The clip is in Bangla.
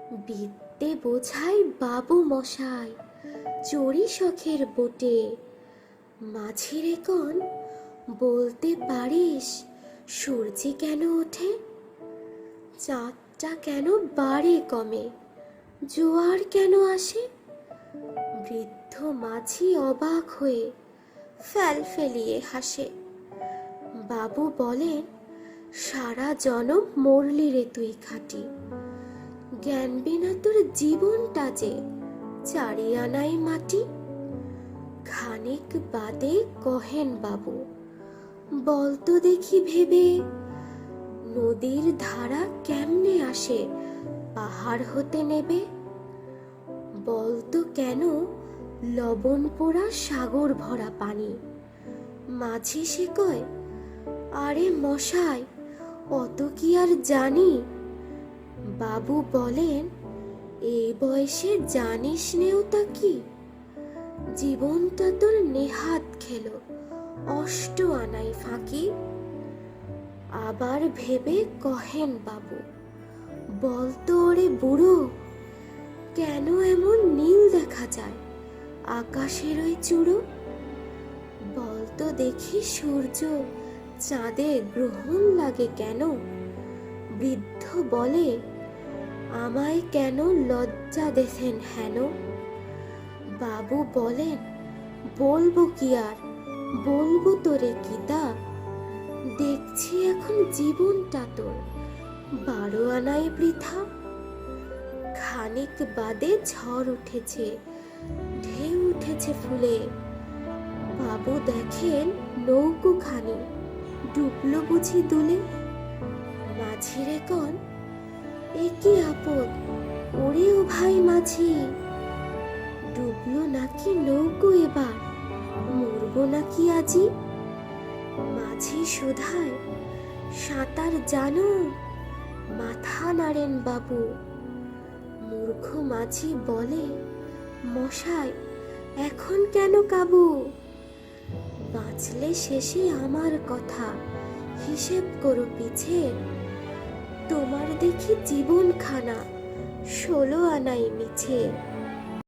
বিদ্যে বোঝাই বাবু মশাই চড়ি শখের বোটে। মাঝিরে কন বলতে পারিস সূর্যে কেন ওঠে? চাঁদটা কেন বাড়ে কমে, জোয়ার কেন আসে? বৃদ্ধ মাঝি অবাক হয়ে ফেল ফেলিয়ে হাসে। বাবু বলেন, সারা জনম মরলি রে তুই খাটি, জ্ঞান বিনা তোর জীবনটা যে চারি আনাই মাটি। খানিক বাদে কহেন বাবু, বলতো দেখি ভেবে, নদীর ধারা কেমনে আসে পাহাড় হতে নেবে? বলতো কেন লবণ পোড়া সাগর ভরা পানি? মাঝি সে কয়, আরে মশাই অত কি আর জানি। বাবু বলেন, এই বয়সে জানিস নেও তা কি? জীবনটা তোর নেহাত খেলো অষ্ট আনাই ফাঁকি। আবার ভেবে কহেন বাবু, বলতো ওরে বুড়ো, কেন এমন নীল দেখা যায় আকাশের ওই চূড়ো? বলতো দেখি সূর্য চাঁদে গ্রহণ লাগে কেন? বৃদ্ধ বলে, আমায় কেন লজ্জা দেখেন হেন? বাবু বলেন, বলবো কি আর, বলবো তোরে কিতা, দেখছি এখন জীবনটা তোর 12 আনাই বৃথা। খানিক বাদে ঝড় উঠেছে, ঢেউ উঠেছে ফুলে। বাবু দেখেন নৌকো খানি ডুবলো বুঝি দুলে। মাঝিরে কন, এ কি আপদ ওরে ও ভাই মাঝি, ডুবলো নাকি নৌকো এবার, মরবো নাকি আজি? মাঝি শুধায়, সাঁতার জানো? মাথা নাড়েন বাবু। মূর্খ মাঝি বলে, মশাই এখন কেন কাবু? বাঁচলে শেষে আমার কথা হিসেব করো পিছে। তোমার দেখি জীবন খানা 16 আনাই মিছে।